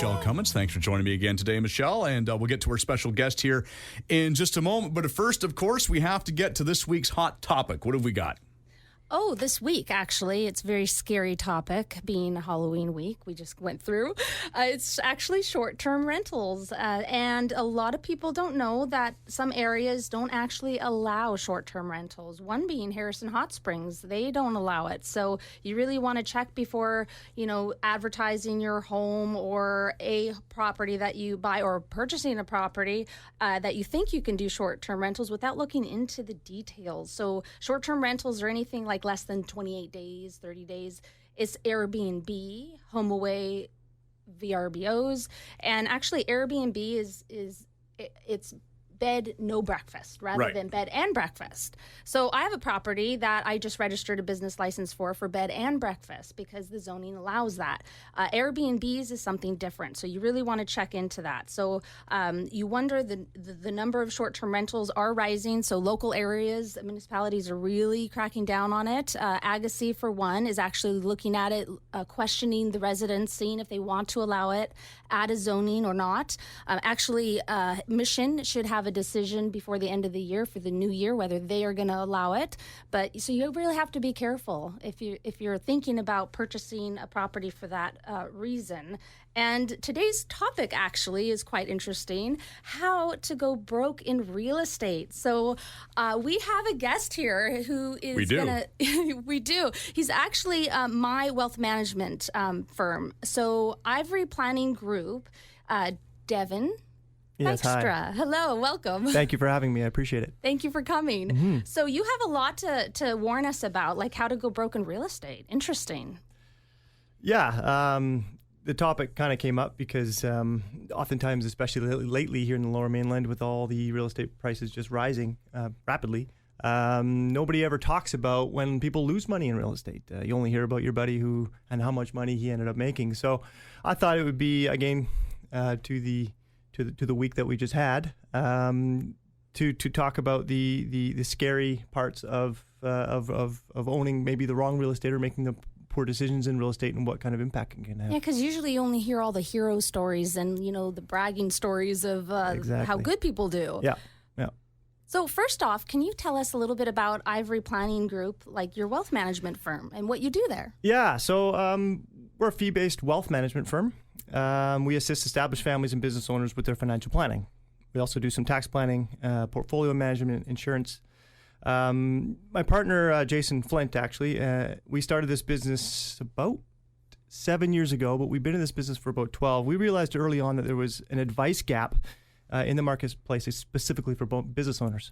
Michelle Cummins. Thanks for joining me again today, Michelle. And we'll get to our special guest here in just a moment. But first, of course, we have to get to this week's hot topic. What have we got? Oh, this week, actually, it's a very scary topic, being Halloween week we just went through. It's actually short-term rentals. And a lot of people don't know that some areas don't actually allow short-term rentals. One being Harrison Hot Springs, they don't allow it. So you really want to check before, advertising your home or a property that you buy or purchasing a property that you think you can do short-term rentals without looking into the details. So short-term rentals are anything like less than 28 days, 30 days. It's Airbnb, HomeAway, VRBOs, and actually Airbnb it's bed, no breakfast, rather than bed and breakfast. So I have a property that I just registered a business license for bed and breakfast because the zoning allows that. Airbnbs is something different, so you really want to check into that. So you wonder, the number of short-term rentals are rising, so local areas, municipalities are really cracking down on it. Agassiz, for one, is actually looking at it, questioning the residents, seeing if they want to allow it, add a zoning or not. Mission should have a decision before the end of the year for the new year whether they are going to allow it. But so you really have to be careful if you're thinking about purchasing a property for that reason. And today's topic actually is quite interesting: how to go broke in real estate. So we have a guest here who is we do. He's actually my wealth management firm. So Ivory Planning Group, Devon. Yes, Extra. hi. Hello, welcome. Thank you for having me. I appreciate it. Thank you for coming. Mm-hmm. So you have a lot to warn us about, like how to go broke in real estate. Interesting. Yeah, the topic kind of came up because oftentimes, especially lately here in the Lower Mainland, with all the real estate prices just rising rapidly, nobody ever talks about when people lose money in real estate. You only hear about your buddy and how much money he ended up making. So I thought it would be, again, to the week that we just had, to talk about the scary parts of owning maybe the wrong real estate or making the poor decisions in real estate and what kind of impact it can have. Yeah, because usually you only hear all the hero stories and the bragging stories of Exactly. how good people do. Yeah. So first off, can you tell us a little bit about Ivory Planning Group, like your wealth management firm, and what you do there? Yeah, so we're a fee-based wealth management firm. We assist established families and business owners with their financial planning. We also do some tax planning, portfolio management, insurance. My partner, Jason Flint, actually, we started this business about 7 years ago, but we've been in this business for about 12. We realized early on that there was an advice gap in the marketplace, specifically for business owners.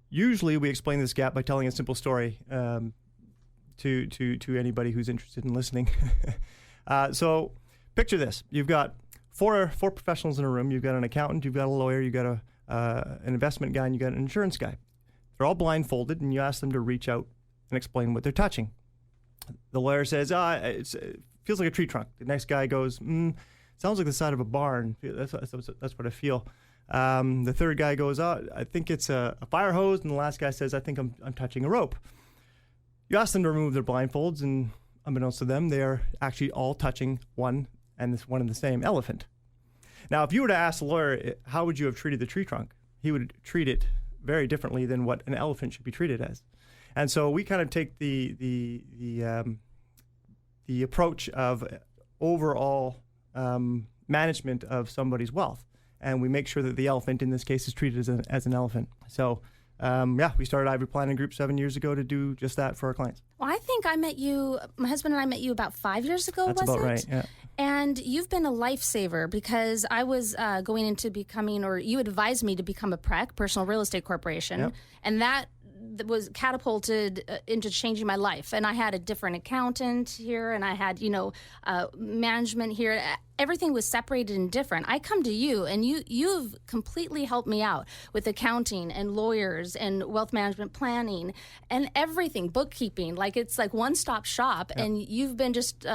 Usually we explain this gap by telling a simple story to anybody who's interested in listening. So picture this. You've got four professionals in a room. You've got an accountant, you've got a lawyer, you've got an investment guy, and you've got an insurance guy. They're all blindfolded, and you ask them to reach out and explain what they're touching. The lawyer says, it feels like a tree trunk. The next guy goes, sounds like the side of a barn. That's what I feel. The third guy goes, I think it's a fire hose. And the last guy says, I think I'm touching a rope. You ask them to remove their blindfolds, and unbeknownst to them, they are actually all touching one and the same elephant. Now, if you were to ask the lawyer, how would you have treated the tree trunk? He would treat it very differently than what an elephant should be treated as. And so we kind of take the approach of overall management of somebody's wealth, and we make sure that the elephant in this case is treated as an elephant. So we started Ivory Planning Group 7 years ago to do just that for our clients. Well, I think my husband and I met you about 5 years ago, That's was about it? right, yeah. And you've been a lifesaver because I was going into becoming, or you advised me to become a PREC, Personal Real Estate Corporation, Yep. and that was catapulted into changing my life. And I had a different accountant here, and I had, management here. Everything was separated and different. I come to you, and you've completely helped me out with accounting and lawyers and wealth management planning and everything, bookkeeping. Like, it's like one-stop shop, Yep. and you've been just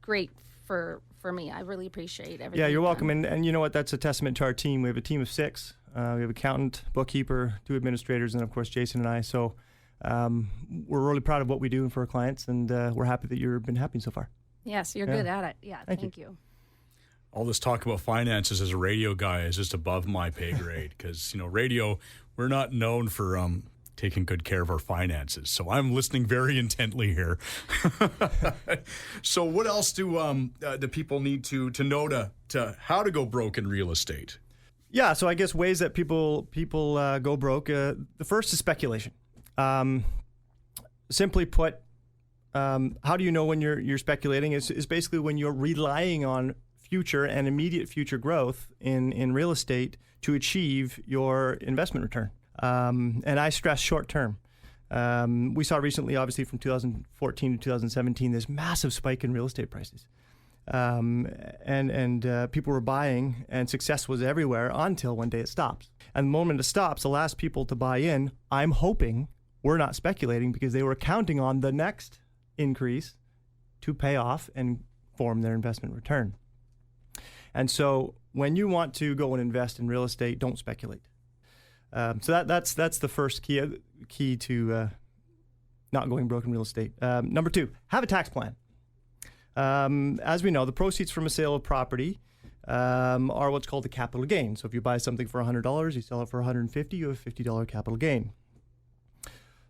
great for me. I really appreciate everything. Yeah, you're you've welcome. done. And you know what? That's a testament to our team. We have a team of 6. We have accountant, bookkeeper, 2 administrators, and of course Jason and I. So we're really proud of what we do for our clients, and we're happy that you've been happy so far. Yes, you're good at it. Yeah, thank you. All this talk about finances as a radio guy is just above my pay grade because, radio, we're not known for taking good care of our finances. So I'm listening very intently here. So what else do people need to know to how to go broke in real estate? Yeah, so I guess ways that people go broke. The first is speculation. Simply put, how do you know when you're speculating? Is basically when you're relying on future and immediate future growth in real estate to achieve your investment return. And I stress short term. We saw recently, obviously from 2014 to 2017, this massive spike in real estate prices. And people were buying and success was everywhere until one day it stops. And the moment it stops, the last people to buy in, I'm hoping, were not speculating because they were counting on the next increase to pay off and form their investment return. And so when you want to go and invest in real estate, don't speculate. So that's the first key to not going broke in real estate. Number two, have a tax plan. As we know, the proceeds from a sale of property are what's called a capital gain. So if you buy something for $100, you sell it for $150, you have a $50 capital gain.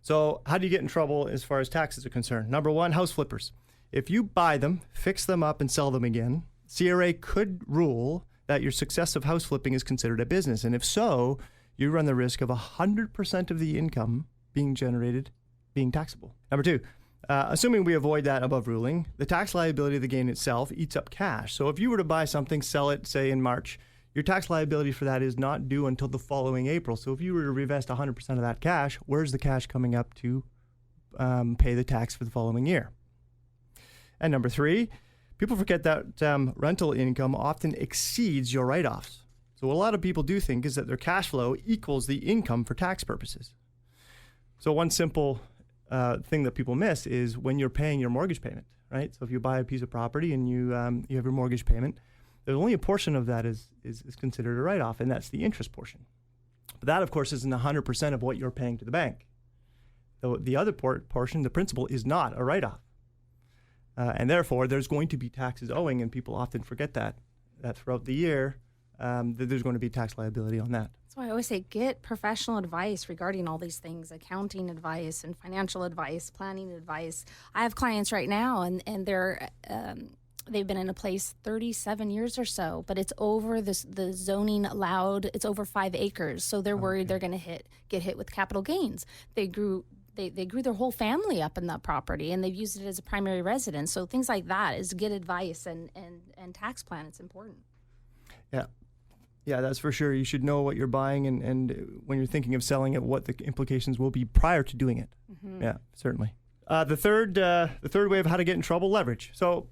So how do you get in trouble as far as taxes are concerned? Number one, house flippers. If you buy them, fix them up, and sell them again, CRA could rule that your successive house flipping is considered a business. And if so, you run the risk of 100% of the income being generated being taxable. Number two, assuming we avoid that above ruling, the tax liability of the gain itself eats up cash. So if you were to buy something, sell it, say in March, your tax liability for that is not due until the following April. So if you were to reinvest 100% of that cash, where's the cash coming up to pay the tax for the following year? And number three, people forget that rental income often exceeds your write-offs. So what a lot of people do think is that their cash flow equals the income for tax purposes. So one simple thing that people miss is when you're paying your mortgage payment, right? So if you buy a piece of property and you have your mortgage payment, there's only a portion of that is considered a write-off, and that's the interest portion. But that, of course, isn't 100% of what you're paying to the bank. The other portion, the principal, is not a write-off. And therefore, there's going to be taxes owing, and people often forget that throughout the year, that there's going to be tax liability on that. That's why I always say get professional advice regarding all these things, accounting advice and financial advice, planning advice. I have clients right now, and they're they've been in a place 37 years or so, but it's over the zoning allowed. It's over 5 acres, so they're worried they're going to get hit with capital gains. They grew their whole family up in that property, and they've used it as a primary residence. So things like that is good advice and tax plan. It's important. Yeah, that's for sure. You should know what you're buying, and when you're thinking of selling it, what the implications will be prior to doing it. Mm-hmm. Yeah, certainly. The third way of how to get in trouble, leverage. So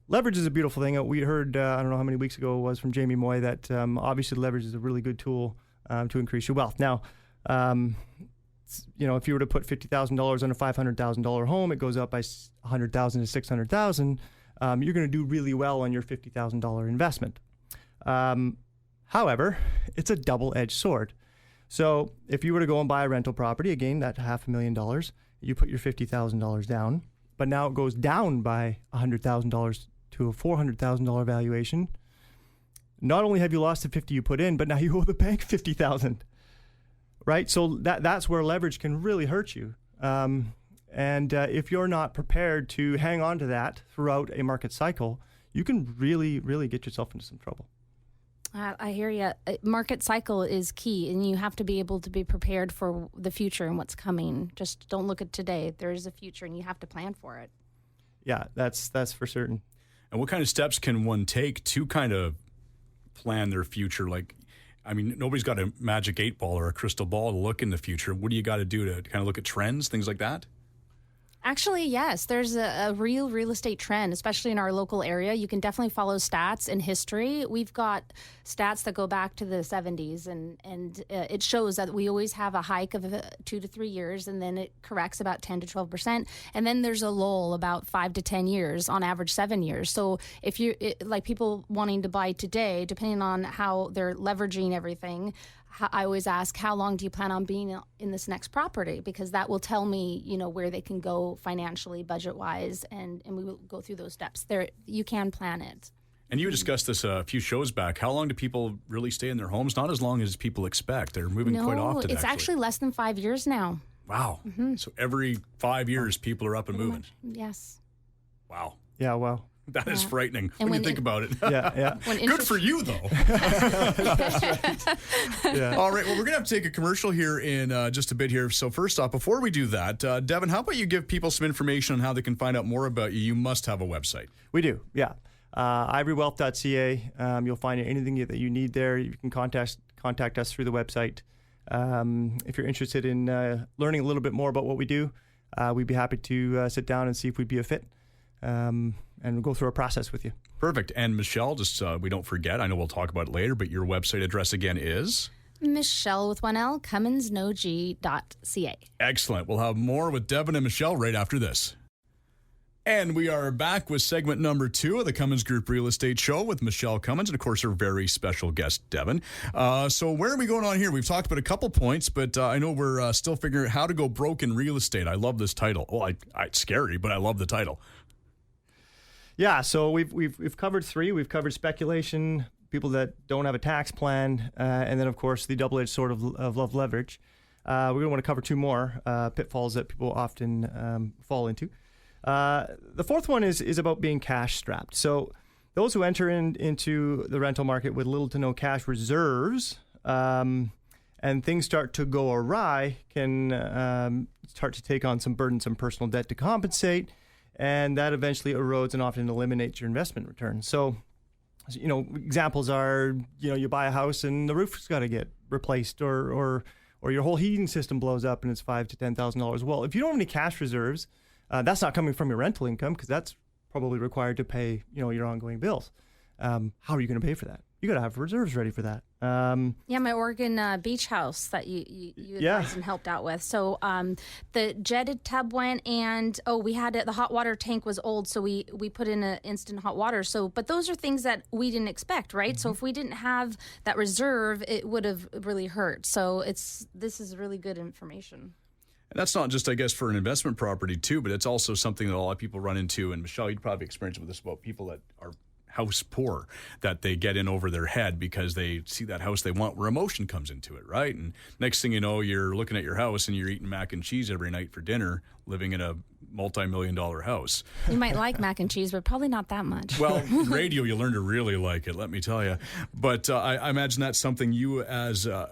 leverage is a beautiful thing. We heard, I don't know how many weeks ago it was, from Jamie Moy that obviously leverage is a really good tool to increase your wealth. Now, if you were to put $50,000 on a $500,000 home, it goes up by $100,000 to $600,000. You're going to do really well on your $50,000 investment. However, it's a double-edged sword. So if you were to go and buy a rental property, again, that $500,000, you put your $50,000 down, but now it goes down by $100,000 to a $400,000 valuation. Not only have you lost the $50,000 you put in, but now you owe the bank $50,000. Right? So that's where leverage can really hurt you. And if you're not prepared to hang on to that throughout a market cycle, you can really, really get yourself into some trouble. I hear you. Market cycle is key, and you have to be able to be prepared for the future and what's coming. Just don't look at today. There is a future, and you have to plan for it. Yeah, that's for certain. And what kind of steps can one take to kind of plan their future? Nobody's got a magic 8-ball or a crystal ball to look in the future. What do you got to do to kind of look at trends, things like that? Actually, yes. There's a real estate trend, especially in our local area. You can definitely follow stats and history. We've got stats that go back to the 70s, and it shows that we always have a hike of 2 to 3 years, and then it corrects about 10 to 12%. And then there's a lull about 5 to 10 years, on average 7 years. So if like people wanting to buy today, depending on how they're leveraging everything, I always ask, how long do you plan on being in this next property? Because that will tell me, where they can go financially, budget-wise, and we will go through those steps. There, you can plan it. And you discussed this a few shows back. How long do people really stay in their homes? Not as long as people expect. They're moving quite often. It's actually less than 5 years now. Wow. So every 5 years, people are up and moving. Yes. Wow. Yeah, wow. That is frightening And when you think about it. Yeah. Good for you, though. Yeah. All right. Well, we're going to have to take a commercial here in just a bit here. So first off, before we do that, Devon, how about you give people some information on how they can find out more about you? You must have a website. We do, yeah. Ivorywealth.ca. You'll find anything that you need there. You can contact us through the website. If you're interested in learning a little bit more about what we do, we'd be happy to sit down and see if we'd be a fit. And we'll go through a process with you. Perfect. And Michelle, just we don't forget, I know we'll talk about it later, but your website address again is? Michelle with one L, cumminsnog.ca. Excellent. We'll have more with Devon and Michelle right after this. And we are back with segment number 2 of the Cummins Group Real Estate Show with Michelle Cummins and, of course, our very special guest, Devon. So where are we going on here? We've talked about a couple points, but I know we're still figuring out how to go broke in real estate. I love this title. Well, it's scary, but I love the title. Yeah, so we've covered 3. We've covered speculation, people that don't have a tax plan, and then, of course, the double-edged sword of love leverage. We're going to want to cover 2 more pitfalls that people often fall into. The 4th one is about being cash strapped. So those who enter into the rental market with little to no cash reserves and things start to go awry can start to take on some burdensome personal debt to compensate, and that eventually erodes and often eliminates your investment return. So, examples are, you buy a house and the roof's got to get replaced, or your whole heating system blows up and it's $5,000 to $10,000. Well, if you don't have any cash reserves, that's not coming from your rental income, because that's probably required to pay, your ongoing bills. How are you going to pay for that? You got to have reserves ready for that. My Oregon beach house that you advised and helped out with. So the jetted tub went, and we had it. The hot water tank was old, so we put in an instant hot water. So, but those are things that we didn't expect, right? Mm-hmm. So if we didn't have that reserve, it would have really hurt. So this is really good information. And that's not just, I guess, for an investment property too, but it's also something that a lot of people run into. And Michelle, you'd probably experience with this about people that are house poor, that they get in over their head because they see that house they want, where emotion comes into it, right? And next thing you know, you're looking at your house and you're eating mac and cheese every night for dinner, living in a multi-million-dollar house. You might like mac and cheese, but probably not that much. Well, radio, you learn to really like it, let me tell you. But I imagine that's something you, as a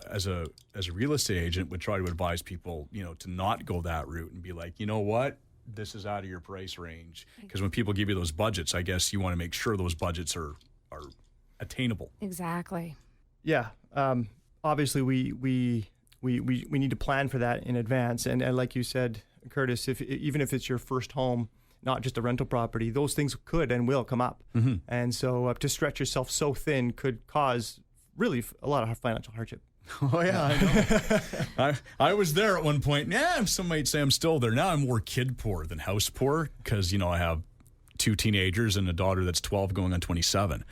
real estate agent, would try to advise people, to not go that route and be like, you know what? This is out of your price range. Because when people give you those budgets, I guess you want to make sure those budgets are attainable. Exactly. Yeah. Obviously, we need to plan for that in advance. And like you said, Curtis, even if it's your first home, not just a rental property, those things could and will come up. Mm-hmm. And so to stretch yourself so thin could cause really a lot of financial hardship. Oh, yeah, I know. I was there at one point. Yeah, some might say I'm still there. Now I'm more kid poor than house poor because, I have 2 teenagers and a daughter that's 12 going on 27.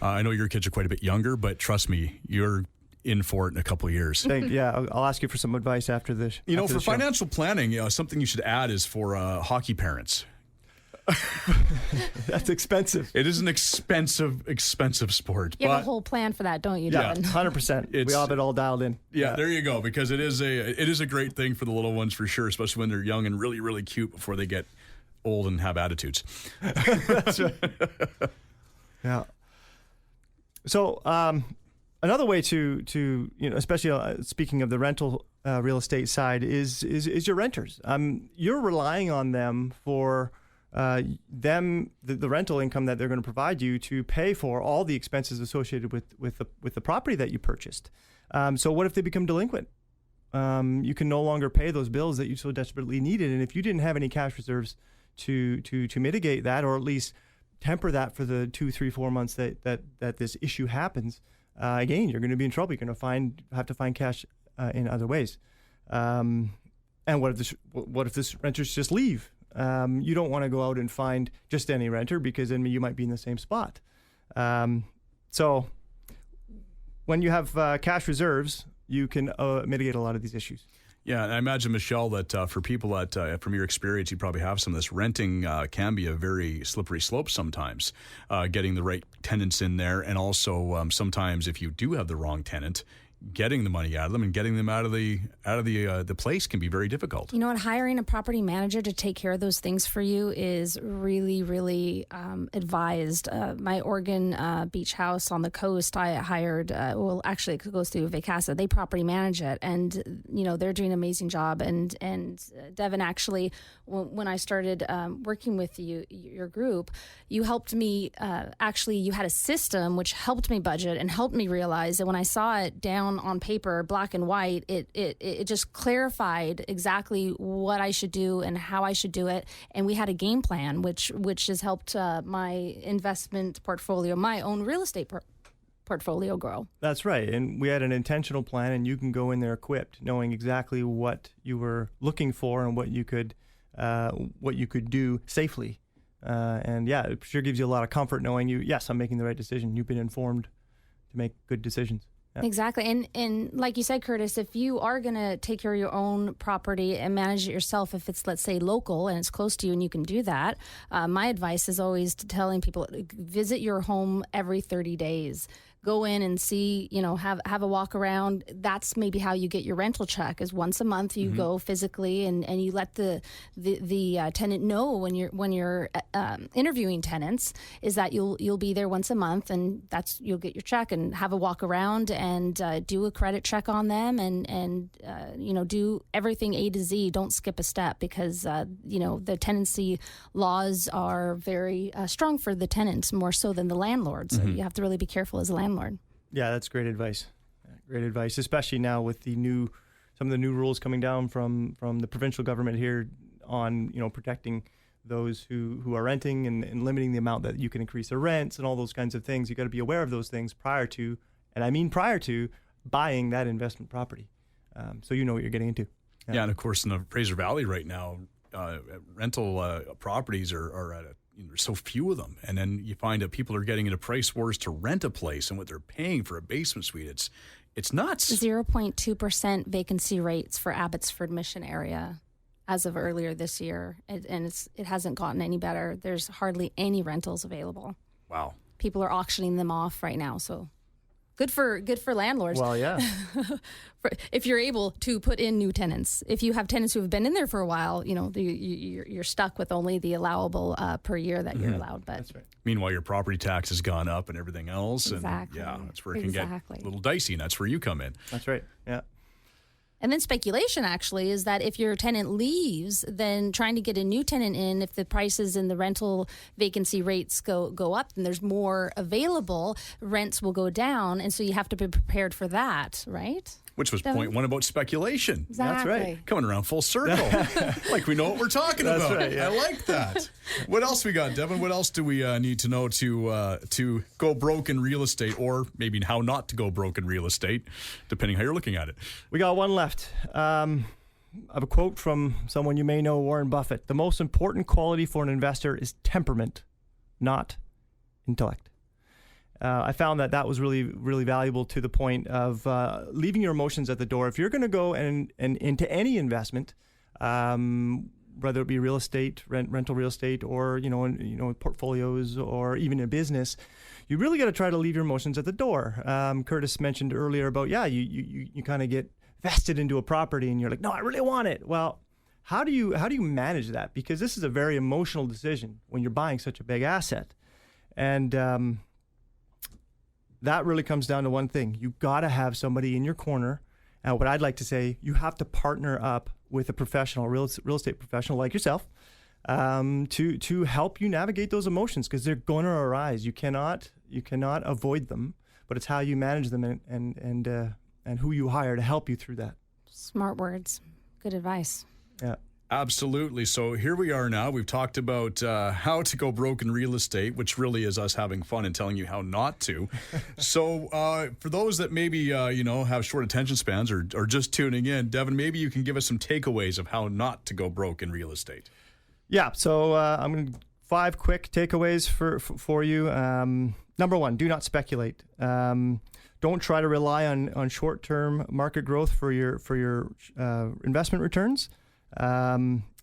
I know your kids are quite a bit younger, but trust me, you're in for it in a couple of years. I'll ask you for some advice after this. For financial planning, something you should add is for hockey parents. That's expensive. It is an expensive sport. You have a whole plan for that, don't you, Devon? 100%. We all have it all dialed in. Yeah, there you go. Because it is a great thing for the little ones for sure, especially when they're young and really, really cute before they get old and have attitudes. That's right. Yeah. So another way to especially speaking of the rental real estate side is your renters. You're relying on them for the rental income that they're going to provide you to pay for all the expenses associated with the property that you purchased. So what if they become delinquent? You can no longer pay those bills that you so desperately needed, and if you didn't have any cash reserves to mitigate that, or at least temper that for the 2, 3, 4 months that this issue happens, again, you're going to be in trouble. You're going to have to find cash in other ways. And what if this renters just leave? You don't want to go out and find just any renter, because then you might be in the same spot. So when you have cash reserves, you can mitigate a lot of these issues. Yeah, and I imagine, Michelle, that for people that, from your experience, you probably have some of this. Renting can be a very slippery slope sometimes, getting the right tenants in there. And also sometimes if you do have the wrong tenant, getting the money out of them and getting them out of the place can be very difficult. You know what? Hiring a property manager to take care of those things for you is really, really advised. My Oregon beach house on the coast, I hired, actually it goes through Vacasa. They property manage it, and they're doing an amazing job. And Devon, actually, when I started working with your group, you helped me. Actually, you had a system which helped me budget and helped me realize that when I saw it down on paper, black and white, it just clarified exactly what I should do and how I should do it. And we had a game plan, which has helped my investment portfolio, my own real estate portfolio grow. That's right. And we had an intentional plan, and you can go in there equipped, knowing exactly what you were looking for and what you could do safely. And yeah, it sure gives you a lot of comfort knowing yes, I'm making the right decision. You've been informed to make good decisions. Yeah. Exactly. And like you said, Curtis, if you are going to take care of your own property and manage it yourself, if it's, let's say, local and it's close to you and you can do that, my advice is always telling people, visit your home every 30 days. Go in and see, have a walk around. That's maybe how you get your rental check, is once a month you go physically and you let the tenant know when you're interviewing tenants, is that you'll be there once a month, and you'll get your check and have a walk around and do a credit check on them and do everything A to Z. Don't skip a step, because the tenancy laws are very strong for the tenants, more so than the landlord. So you have to really be careful as a landlord. Yeah, that's great advice. Great advice, especially now with some of the new rules coming down from the provincial government here on protecting those who are renting and limiting the amount that you can increase their rents and all those kinds of things. You got to be aware of those things prior to buying that investment property, so you know what you're getting into. Yeah, and of course in the Fraser Valley right now, rental properties are at there's so few of them, and then you find that people are getting into price wars to rent a place, and what they're paying for a basement suite, it's nuts. 0.2% vacancy rates for Abbotsford Mission area as of earlier this year, and it hasn't gotten any better. There's hardly any rentals available. Wow. People are auctioning them off right now, so good for landlords. Well, yeah. If you're able to put in new tenants. If you have tenants who have been in there for a while, you're stuck with only the allowable per year that you're allowed. But that's right. Meanwhile, your property tax has gone up and everything else. Exactly. And yeah, that's where it can get a little dicey, and that's where you come in. That's right. Yeah. And then speculation actually is that if your tenant leaves, then trying to get a new tenant in, if the prices and the rental vacancy rates go up and there's more available, rents will go down. And so you have to be prepared for that, right? Which was point one about speculation. Exactly. That's right. Coming around full circle. Like we know what we're talking That's about. Right, yeah. I like that. What else we got, Devon? What else do we need to know to go broke in real estate, or maybe how not to go broke in real estate, depending how you're looking at it? We got one left. I have a quote from someone you may know, Warren Buffett. The most important quality for an investor is temperament, not intellect. I found that was really, really valuable to the point of leaving your emotions at the door. If you're going to go and into any investment, whether it be real estate, rental real estate, or portfolios, or even a business, you really got to try to leave your emotions at the door. Curtis mentioned earlier about you kind of get vested into a property and you're like, no, I really want it. Well, how do you manage that? Because this is a very emotional decision when you're buying such a big asset, and that really comes down to one thing. You got to have somebody in your corner. What I'd like to say, you have to partner up with a professional, real estate professional like yourself, to help you navigate those emotions, because they're going to arise. You cannot avoid them, but it's how you manage them and who you hire to help you through that. Smart words. Good advice. Yeah. Absolutely. So here we are now. We've talked about how to go broke in real estate, which really is us having fun and telling you how not to. So for those that maybe, have short attention spans or just tuning in, Devon, maybe you can give us some takeaways of how not to go broke in real estate. Yeah. So I'm going to 5 quick takeaways for you. Number 1, do not speculate. Don't try to rely on short-term market growth for your investment returns.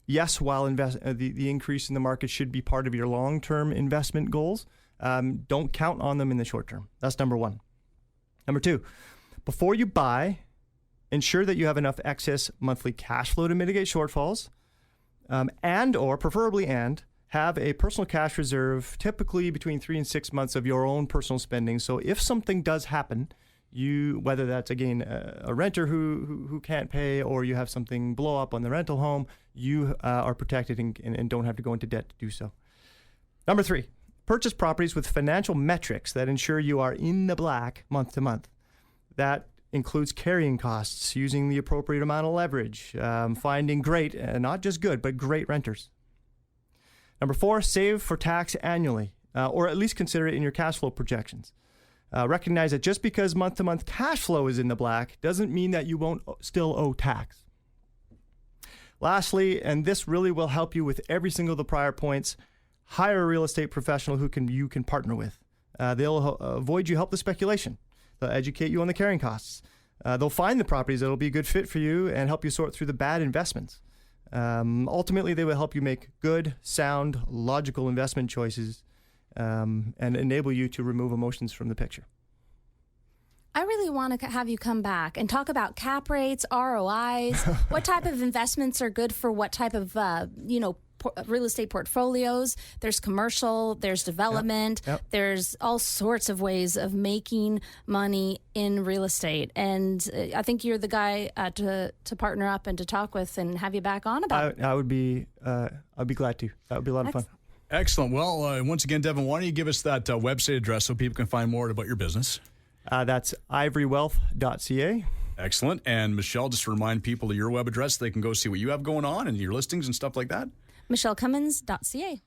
Yes, while the increase in the market should be part of your long-term investment goals, don't count on them in the short term. That's number one. Number two, before you buy, ensure that you have enough excess monthly cash flow to mitigate shortfalls, preferably have a personal cash reserve, typically between 3 and 6 months of your own personal spending. So if something does happen, whether that's again a renter who can't pay, or you have something blow up on the rental home, you are protected and don't have to go into debt to do so. Number three, purchase properties with financial metrics that ensure you are in the black month to month. That includes carrying costs, using the appropriate amount of leverage, finding great, not just good, but great renters. Number four, save for tax annually, or at least consider it in your cash flow projections. Recognize that just because month-to-month cash flow is in the black doesn't mean that you won't still owe tax. Lastly, and this really will help you with every single of the prior points, hire a real estate professional you can partner with. They'll avoid you helpless speculation. They'll educate you on the carrying costs. They'll find the properties that will be a good fit for you and help you sort through the bad investments. Ultimately, they will help you make good, sound, logical investment choices and enable you to remove emotions from the picture. I really want to have you come back and talk about cap rates, ROIs, what type of investments are good for what type of, real estate portfolios. There's commercial, there's development, there's all sorts of ways of making money in real estate. And I think you're the guy to partner up and to talk with and have you back on about it. I'd be glad to. That would be a lot of fun. Excellent. Well, once again, Devon, why don't you give us that website address so people can find more about your business? That's ivorywealth.ca. Excellent. And Michelle, just to remind people of your web address, they can go see what you have going on and your listings and stuff like that. MichelleCummins.ca.